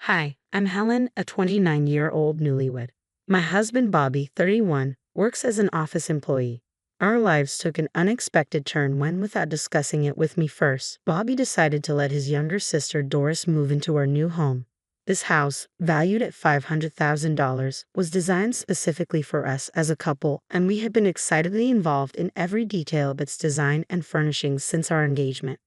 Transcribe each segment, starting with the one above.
Hi, I'm Helen, a 29-year-old newlywed. My husband Bobby, 31, works as an office employee. Our lives took an unexpected turn when, without discussing it with me first, Bobby decided to let his younger sister Doris move into our new home. This house, valued at $500,000, was designed specifically for us as a couple, and we had been excitedly involved in every detail of its design and furnishings since our engagement.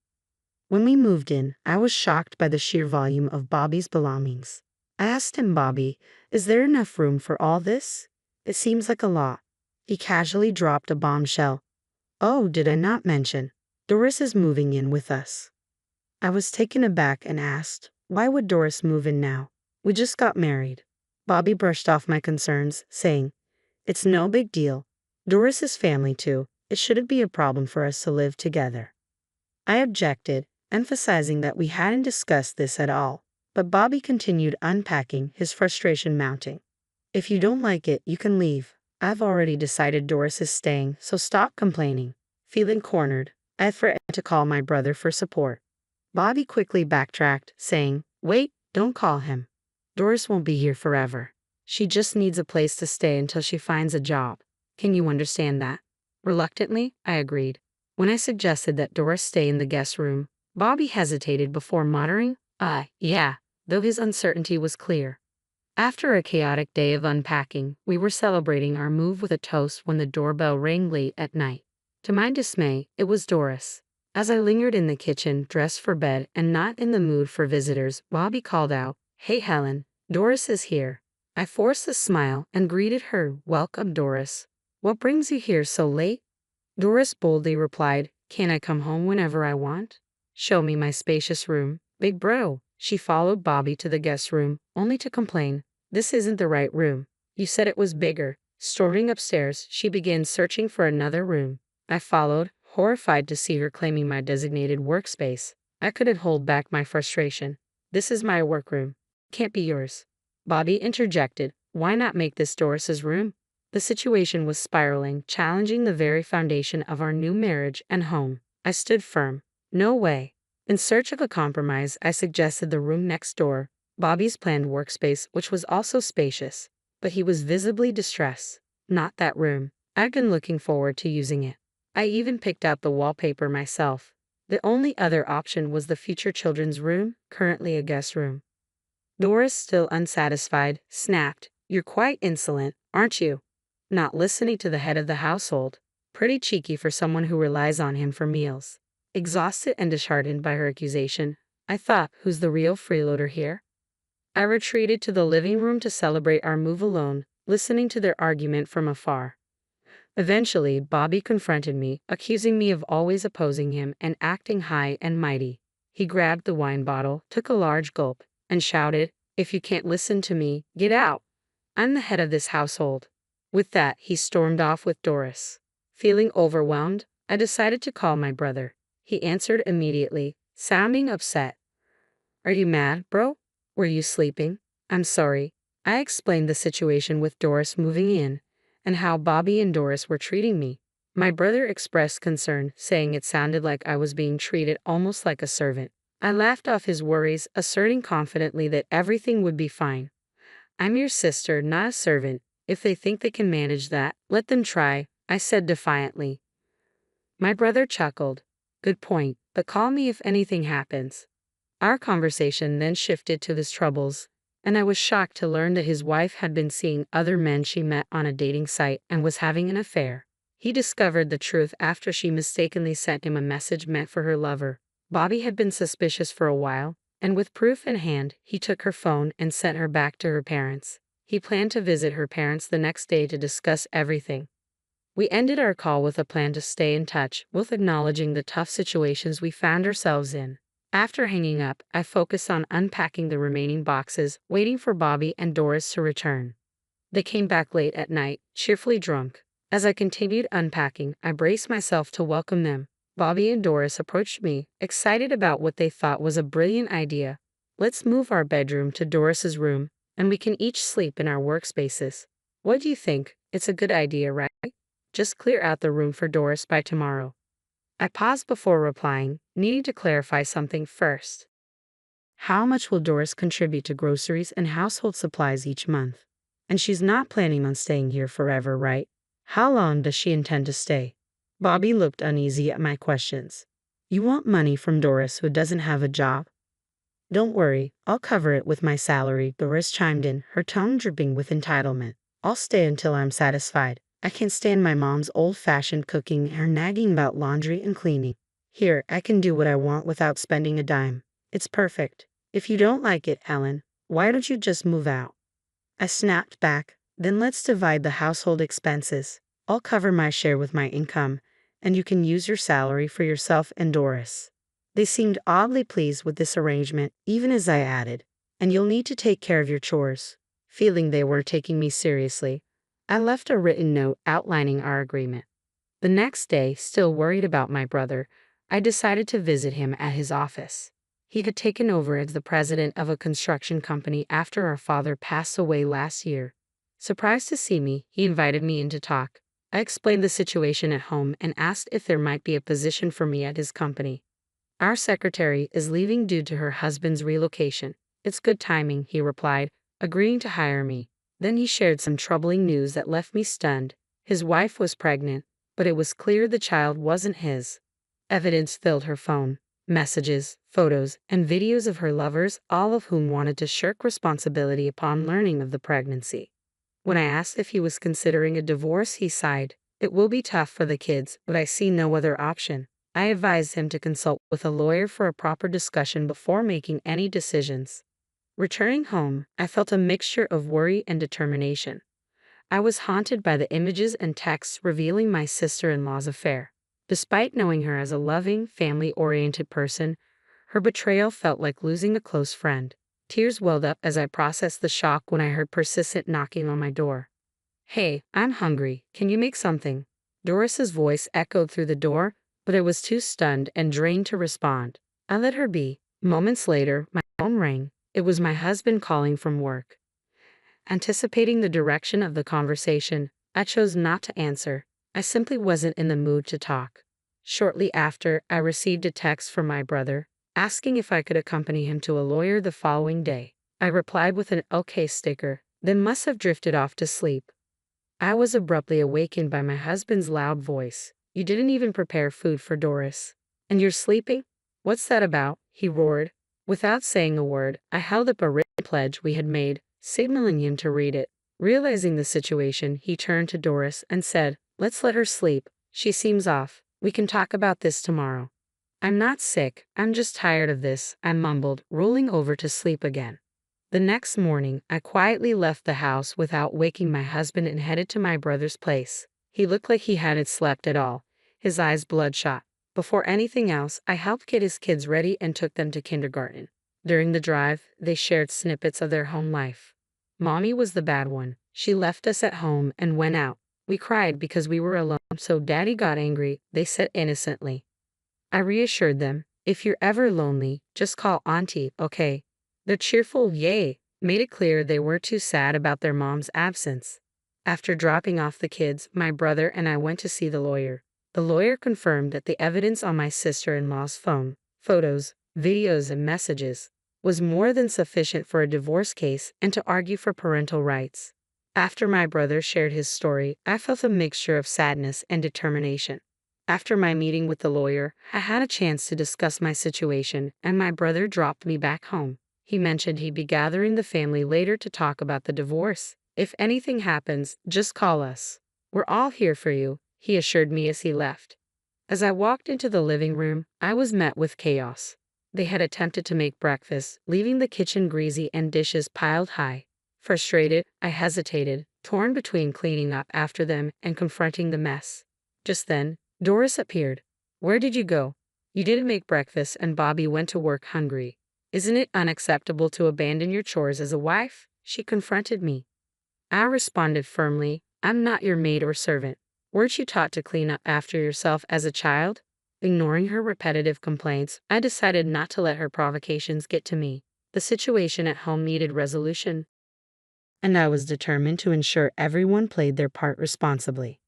When we moved in, I was shocked by the sheer volume of Bobby's belongings. I asked him, Bobby, is there enough room for all this? It seems like a lot. He casually dropped a bombshell. Oh, did I not mention? Doris is moving in with us. I was taken aback and asked, why would Doris move in now? We just got married. Bobby brushed off my concerns, saying, it's no big deal. Doris is family too. It shouldn't be a problem for us to live together. I objected, emphasizing that we hadn't discussed this at all, but Bobby continued unpacking, his frustration mounting. If you don't like it, you can leave. I've already decided Doris is staying, so stop complaining. Feeling cornered, I threatened to call my brother for support. Bobby quickly backtracked, saying, wait, don't call him. Doris won't be here forever. She just needs a place to stay until she finds a job. Can you understand that? Reluctantly, I agreed. When I suggested that Doris stay in the guest room, Bobby hesitated before muttering, yeah, though his uncertainty was clear. After a chaotic day of unpacking, we were celebrating our move with a toast when the doorbell rang late at night. To my dismay, it was Doris. As I lingered in the kitchen, dressed for bed and not in the mood for visitors, Bobby called out, hey Helen, Doris is here. I forced a smile and greeted her, welcome Doris. What brings you here so late? Doris boldly replied, can't I come home whenever I want? Show me my spacious room, big bro. She followed Bobby to the guest room, only to complain, this isn't the right room. You said it was bigger. Storming upstairs, she began searching for another room. I followed, horrified to see her claiming my designated workspace. I couldn't hold back my frustration. This is my workroom. Can't be yours. Bobby interjected, why not make this Doris's room? The situation was spiraling, challenging the very foundation of our new marriage and home. I stood firm. No way. In search of a compromise, I suggested the room next door, Bobby's planned workspace, which was also spacious. But he was visibly distressed. Not that room. I'd been looking forward to using it. I even picked out the wallpaper myself. The only other option was the future children's room, currently a guest room. Doris, still unsatisfied, snapped, you're quite insolent, aren't you? Not listening to the head of the household. Pretty cheeky for someone who relies on him for meals. Exhausted and disheartened by her accusation, I thought, who's the real freeloader here? I retreated to the living room to celebrate our move alone, listening to their argument from afar. Eventually, Bobby confronted me, accusing me of always opposing him and acting high and mighty. He grabbed the wine bottle, took a large gulp, and shouted, if you can't listen to me, get out. I'm the head of this household. With that, he stormed off with Doris. Feeling overwhelmed, I decided to call my brother. He answered immediately, sounding upset. Are you mad, bro? Were you sleeping? I'm sorry. I explained the situation with Doris moving in, and how Bobby and Doris were treating me. My brother expressed concern, saying it sounded like I was being treated almost like a servant. I laughed off his worries, asserting confidently that everything would be fine. I'm your sister, not a servant. If they think they can manage that, let them try, I said defiantly. My brother chuckled. Good point, but call me if anything happens. Our conversation then shifted to his troubles, and I was shocked to learn that his wife had been seeing other men she met on a dating site and was having an affair. He discovered the truth after she mistakenly sent him a message meant for her lover. Bobby had been suspicious for a while, and with proof in hand, he took her phone and sent her back to her parents. He planned to visit her parents the next day to discuss everything. We ended our call with a plan to stay in touch, both acknowledging the tough situations we found ourselves in. After hanging up, I focused on unpacking the remaining boxes, waiting for Bobby and Doris to return. They came back late at night, cheerfully drunk. As I continued unpacking, I braced myself to welcome them. Bobby and Doris approached me, excited about what they thought was a brilliant idea. Let's move our bedroom to Doris's room, and we can each sleep in our workspaces. What do you think? It's a good idea, right? Just clear out the room for Doris by tomorrow. I paused before replying, needing to clarify something first. How much will Doris contribute to groceries and household supplies each month? And she's not planning on staying here forever, right? How long does she intend to stay? Bobby looked uneasy at my questions. You want money from Doris who doesn't have a job? Don't worry, I'll cover it with my salary, Doris chimed in, her tone dripping with entitlement. I'll stay until I'm satisfied. I can't stand my mom's old-fashioned cooking and her nagging about laundry and cleaning. Here, I can do what I want without spending a dime. It's perfect. If you don't like it, Ellen, why don't you just move out? I snapped back. Then let's divide the household expenses. I'll cover my share with my income, and you can use your salary for yourself and Doris. They seemed oddly pleased with this arrangement, even as I added, and you'll need to take care of your chores. Feeling they were taking me seriously, I left a written note outlining our agreement. The next day, still worried about my brother, I decided to visit him at his office. He had taken over as the president of a construction company after our father passed away last year. Surprised to see me, he invited me in to talk. I explained the situation at home and asked if there might be a position for me at his company. Our secretary is leaving due to her husband's relocation. It's good timing, he replied, agreeing to hire me. Then he shared some troubling news that left me stunned. His wife was pregnant, but it was clear the child wasn't his. Evidence filled her phone. Messages, photos, and videos of her lovers, all of whom wanted to shirk responsibility upon learning of the pregnancy. When I asked if he was considering a divorce, he sighed. It will be tough for the kids, but I see no other option. I advised him to consult with a lawyer for a proper discussion before making any decisions. Returning home, I felt a mixture of worry and determination. I was haunted by the images and texts revealing my sister-in-law's affair. Despite knowing her as a loving, family-oriented person, her betrayal felt like losing a close friend. Tears welled up as I processed the shock when I heard persistent knocking on my door. Hey, I'm hungry. Can you make something? Doris's voice echoed through the door, but I was too stunned and drained to respond. I let her be. Moments later, my phone rang. It was my husband calling from work. Anticipating the direction of the conversation, I chose not to answer. I simply wasn't in the mood to talk. Shortly after, I received a text from my brother, asking if I could accompany him to a lawyer the following day. I replied with an okay sticker, then must have drifted off to sleep. I was abruptly awakened by my husband's loud voice. You didn't even prepare food for Doris. And you're sleeping? What's that about? He roared. Without saying a word, I held up a written pledge we had made, signaling him to read it. Realizing the situation, he turned to Doris and said, Let's let her sleep. She seems off. We can talk about this tomorrow. I'm not sick. I'm just tired of this, I mumbled, rolling over to sleep again. The next morning, I quietly left the house without waking my husband and headed to my brother's place. He looked like he hadn't slept at all, his eyes bloodshot. Before anything else, I helped get his kids ready and took them to kindergarten. During the drive, they shared snippets of their home life. Mommy was the bad one. She left us at home and went out. We cried because we were alone, so Daddy got angry, they said innocently. I reassured them, if you're ever lonely, just call Auntie, okay? Their cheerful yay made it clear they were too sad about their mom's absence. After dropping off the kids, my brother and I went to see the lawyer. The lawyer confirmed that the evidence on my sister-in-law's phone, photos, videos, and messages, was more than sufficient for a divorce case and to argue for parental rights. After my brother shared his story, I felt a mixture of sadness and determination. After my meeting with the lawyer, I had a chance to discuss my situation, and my brother dropped me back home. He mentioned he'd be gathering the family later to talk about the divorce. If anything happens, just call us. We're all here for you, he assured me as he left. As I walked into the living room, I was met with chaos. They had attempted to make breakfast, leaving the kitchen greasy and dishes piled high. Frustrated, I hesitated, torn between cleaning up after them and confronting the mess. Just then, Doris appeared. Where did you go? You didn't make breakfast and Bobby went to work hungry. Isn't it unacceptable to abandon your chores as a wife? She confronted me. I responded firmly, I'm not your maid or servant. Weren't you taught to clean up after yourself as a child? Ignoring her repetitive complaints, I decided not to let her provocations get to me. The situation at home needed resolution, and I was determined to ensure everyone played their part responsibly.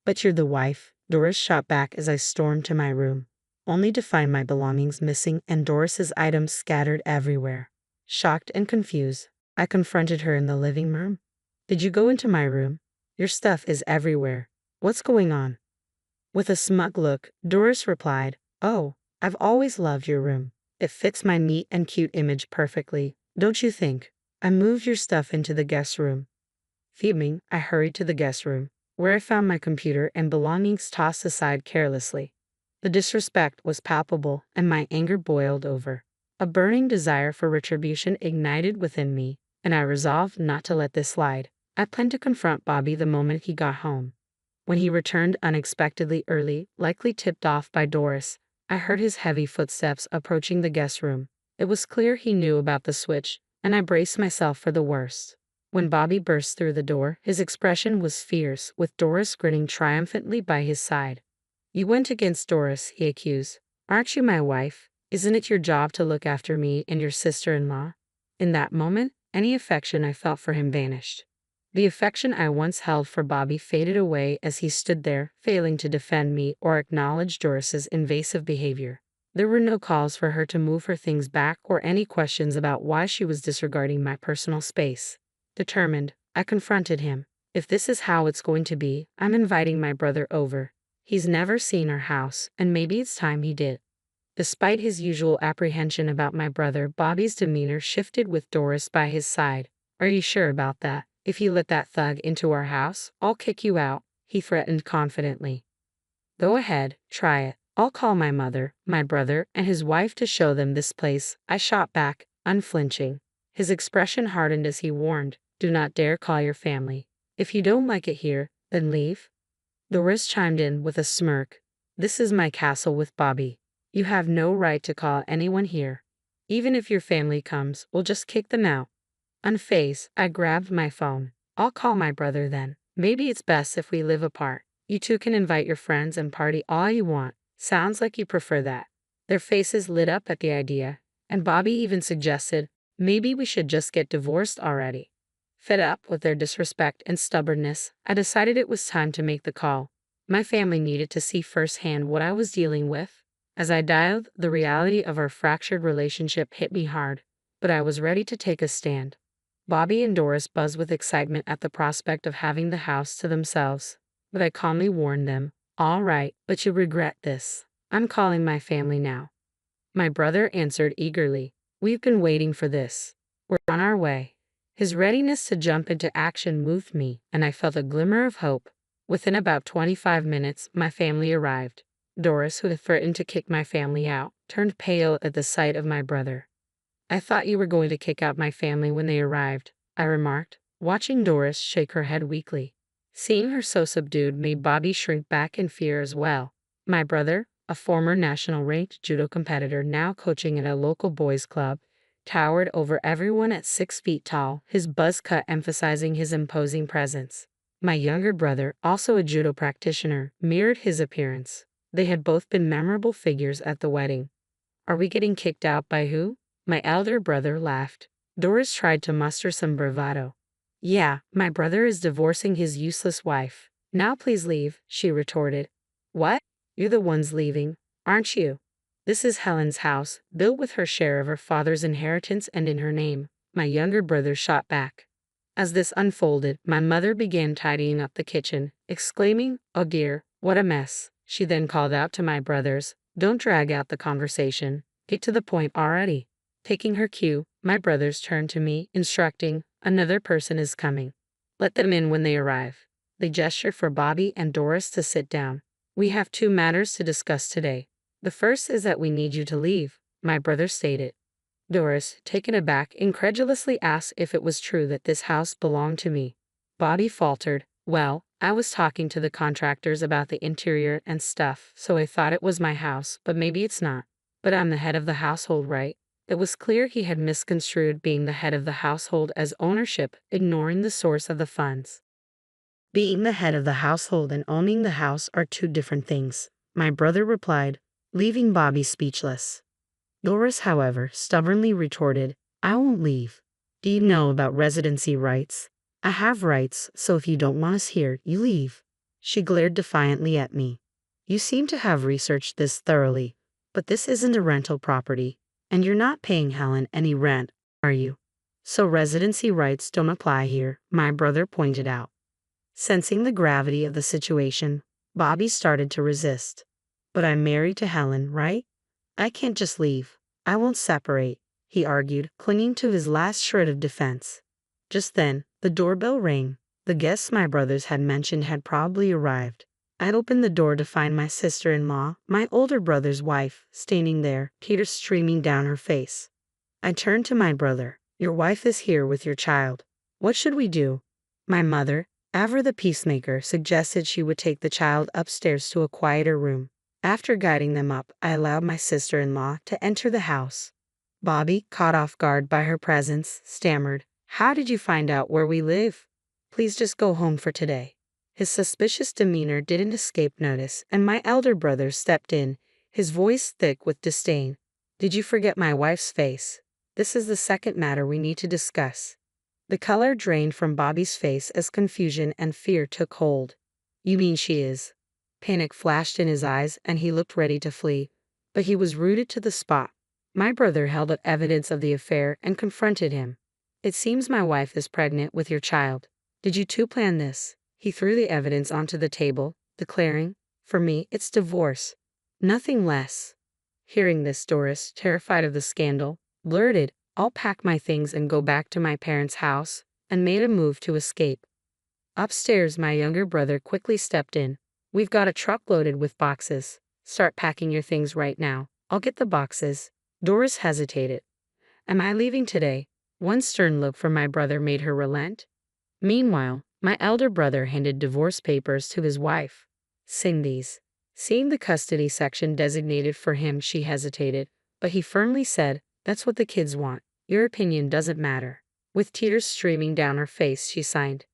But you're the wife, Doris shot back as I stormed to my room. only to find my belongings missing and Doris's items scattered everywhere. Shocked and confused, I confronted her in the living room. Did you go into my room? Your stuff is everywhere. What's going on? With a smug look, Doris replied, "Oh, I've always loved your room. It fits my neat and cute image perfectly, don't you think? I moved your stuff into the guest room." Fuming, I hurried to the guest room, where I found my computer and belongings tossed aside carelessly. The disrespect was palpable, and my anger boiled over. A burning desire for retribution ignited within me, and I resolved not to let this slide. I planned to confront Bobby the moment he got home. When he returned unexpectedly early, likely tipped off by Doris, I heard his heavy footsteps approaching the guest room. It was clear he knew about the switch, and I braced myself for the worst. When Bobby burst through the door, his expression was fierce, with Doris grinning triumphantly by his side. "You went against Doris," he accused. "Aren't you my wife? Isn't it your job to look after me and your sister-in-law?" In that moment, any affection I felt for him vanished. The affection I once held for Bobby faded away as he stood there, failing to defend me or acknowledge Doris's invasive behavior. There were no calls for her to move her things back or any questions about why she was disregarding my personal space. Determined, I confronted him. "If this is how it's going to be, I'm inviting my brother over. He's never seen our house, and maybe it's time he did." Despite his usual apprehension about my brother, Bobby's demeanor shifted with Doris by his side. "Are you sure about that? If you let that thug into our house, I'll kick you out," he threatened confidently. "Go ahead, try it. I'll call my mother, my brother, and his wife to show them this place," I shot back, unflinching. His expression hardened as he warned, "Do not dare call your family. If you don't like it here, then leave." Doris chimed in with a smirk. "This is my castle with Bobby. You have no right to call anyone here. Even if your family comes, we'll just kick them out." Unfazed, I grabbed my phone. "I'll call my brother then. Maybe it's best if we live apart. You two can invite your friends and party all you want. Sounds like you prefer that." Their faces lit up at the idea, and Bobby even suggested, "Maybe we should just get divorced already." Fed up with their disrespect and stubbornness, I decided it was time to make the call. My family needed to see firsthand what I was dealing with. As I dialed, the reality of our fractured relationship hit me hard, but I was ready to take a stand. Bobby and Doris buzzed with excitement at the prospect of having the house to themselves, but I calmly warned them, "All right, but you'll regret this. I'm calling my family now." My brother answered eagerly, "We've been waiting for this. We're on our way." His readiness to jump into action moved me, and I felt a glimmer of hope. Within about 25 minutes, my family arrived. Doris, who had threatened to kick my family out, turned pale at the sight of my brother. "I thought you were going to kick out my family when they arrived," I remarked, watching Doris shake her head weakly. Seeing her so subdued made Bobby shrink back in fear as well. My brother, a former national-ranked judo competitor now coaching at a local boys' club, towered over everyone at 6 feet tall, his buzz cut emphasizing his imposing presence. My younger brother, also a judo practitioner, mirrored his appearance. They had both been memorable figures at the wedding. "Are we getting kicked out by who?" My elder brother laughed. Doris tried to muster some bravado. "Yeah, my brother is divorcing his useless wife. Now please leave," she retorted. "What? You're the ones leaving, aren't you? This is Helen's house, built with her share of her father's inheritance and in her name," my younger brother shot back. As this unfolded, my mother began tidying up the kitchen, exclaiming, "Oh dear, what a mess." She then called out to my brothers, "Don't drag out the conversation. Get to the point already." Taking her cue, my brothers turned to me, instructing, "Another person is coming. Let them in when they arrive." They gestured for Bobby and Doris to sit down. "We have 2 matters to discuss today. The first is that we need you to leave," my brother stated. Doris, taken aback, incredulously asked if it was true that this house belonged to me. Bobby faltered, "Well, I was talking to the contractors about the interior and stuff, so I thought it was my house, but maybe it's not. But I'm the head of the household, right?" It was clear he had misconstrued being the head of the household as ownership, ignoring the source of the funds. Being the head of the household and owning the house are 2 different things, my brother replied, leaving Bobby speechless. Doris, however, stubbornly retorted, "I won't leave. Do you know about residency rights? I have rights, so if you don't want us here, you leave." She glared defiantly at me. "You seem to have researched this thoroughly. But this isn't a rental property, and you're not paying Helen any rent, are you? So residency rights don't apply here, my brother pointed out. Sensing the gravity of the situation, Bobby started to resist. But I'm married to Helen, right? I can't just leave. I won't separate, he argued, clinging to his last shred of defense. Just then, the doorbell rang. The guests my brothers had mentioned had probably arrived. I'd opened the door to find my sister-in-law, my older brother's wife, standing there, tears streaming down her face. I turned to my brother. Your wife is here with your child. What should we do? My mother, Avra the peacemaker, suggested she would take the child upstairs to a quieter room. After guiding them up, I allowed my sister-in-law to enter the house. Bobby, caught off guard by her presence, stammered, "How did you find out where we live? Please just go home for today." His suspicious demeanor didn't escape notice, and my elder brother stepped in, his voice thick with disdain. "Did you forget my wife's face? This is the second matter we need to discuss." The color drained from Bobby's face as confusion and fear took hold. "You mean she is?" Panic flashed in his eyes and he looked ready to flee, but he was rooted to the spot. My brother held up evidence of the affair and confronted him. "It seems my wife is pregnant with your child. Did you two plan this?" He threw the evidence onto the table, declaring, "For me, it's divorce. Nothing less." Hearing this, Doris, terrified of the scandal, blurted, "I'll pack my things and go back to my parents' house," and made a move to escape. Upstairs, my younger brother quickly stepped in. "We've got a truck loaded with boxes. Start packing your things right now. I'll get the boxes." Doris hesitated. "Am I leaving today?" One stern look from my brother made her relent. Meanwhile, my elder brother handed divorce papers to his wife. "Sign these." Seeing the custody section designated for him, she hesitated, but he firmly said, "That's what the kids want. Your opinion doesn't matter." With tears streaming down her face, she signed.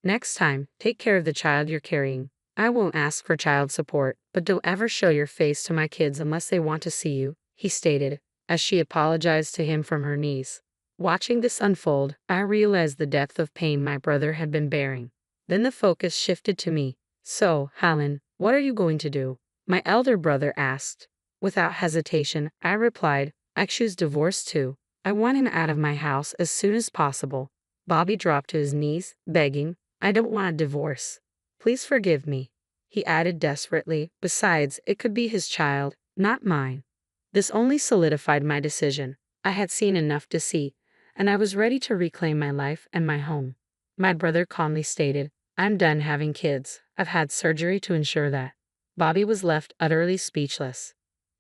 "Next time, take care of the child you're carrying. I won't ask for child support, but don't ever show your face to my kids unless they want to see you," he stated, as she apologized to him from her knees. Watching this unfold, I realized the depth of pain my brother had been bearing. Then the focus shifted to me. "So, Helen, what are you going to do?" my elder brother asked. Without hesitation, I replied, "I choose divorce too. I want him out of my house as soon as possible." Bobby dropped to his knees, begging, "I don't want a divorce. Please forgive me," he added desperately. "Besides, it could be his child, not mine." This only solidified my decision. I had seen enough deceit, and I was ready to reclaim my life and my home. My brother calmly stated, "I'm done having kids. I've had surgery to ensure that." Bobby was left utterly speechless.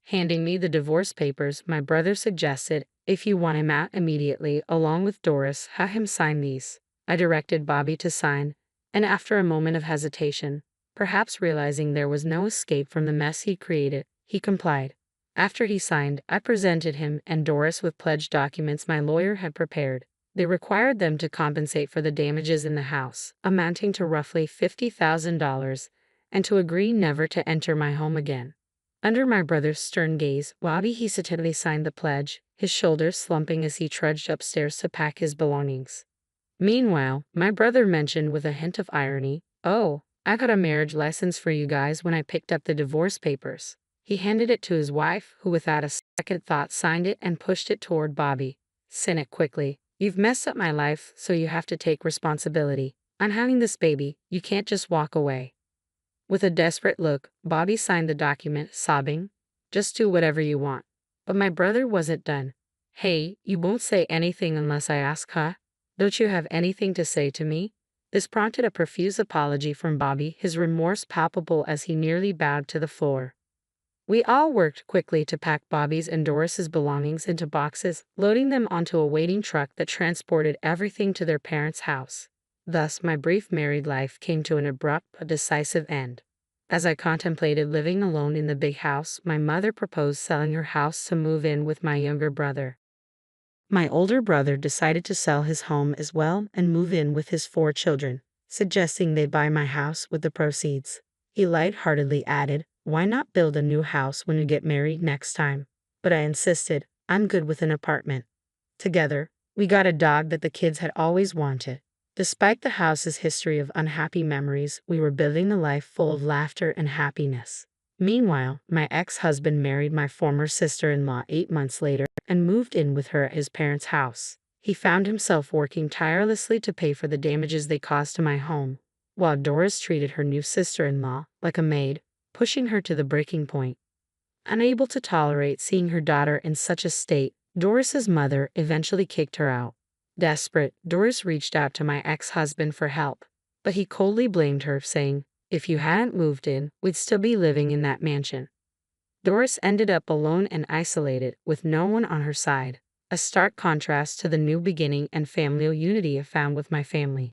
Handing me the divorce papers, my brother suggested, "If you want him out immediately, along with Doris, have him sign these." I directed Bobby to sign, and after a moment of hesitation, perhaps realizing there was no escape from the mess he created, he complied. After he signed, I presented him and Doris with pledge documents my lawyer had prepared. They required them to compensate for the damages in the house, amounting to roughly $50,000, and to agree never to enter my home again. Under my brother's stern gaze, Bobby hesitantly signed the pledge, his shoulders slumping as he trudged upstairs to pack his belongings. Meanwhile, my brother mentioned with a hint of irony, "Oh, I got a marriage license for you guys when I picked up the divorce papers." He handed it to his wife, who without a second thought signed it and pushed it toward Bobby. "Sign it quickly. You've messed up my life, so you have to take responsibility. I'm having this baby. You can't just walk away." With a desperate look, Bobby signed the document, sobbing, "Just do whatever you want." But my brother wasn't done. "Hey, you won't say anything unless I ask, huh? Don't you have anything to say to me?" This prompted a profuse apology from Bobby, his remorse palpable as he nearly bowed to the floor. We all worked quickly to pack Bobby's and Doris's belongings into boxes, loading them onto a waiting truck that transported everything to their parents' house. Thus, my brief married life came to an abrupt but decisive end. As I contemplated living alone in the big house, my mother proposed selling her house to move in with my younger brother. My older brother decided to sell his home as well and move in with his 4 children, suggesting they buy my house with the proceeds. He lightheartedly added, "Why not build a new house when you get married next time?" But I insisted, "I'm good with an apartment." Together, we got a dog that the kids had always wanted. Despite the house's history of unhappy memories, we were building a life full of laughter and happiness. Meanwhile, my ex-husband married my former sister-in-law 8 months later and moved in with her at his parents' house. He found himself working tirelessly to pay for the damages they caused to my home, while Doris treated her new sister-in-law like a maid, pushing her to the breaking point. Unable to tolerate seeing her daughter in such a state, Doris's mother eventually kicked her out. Desperate, Doris reached out to my ex-husband for help, but he coldly blamed her, saying, "If you hadn't moved in, we'd still be living in that mansion." Doris ended up alone and isolated, with no one on her side, a stark contrast to the new beginning and familial unity I found with my family.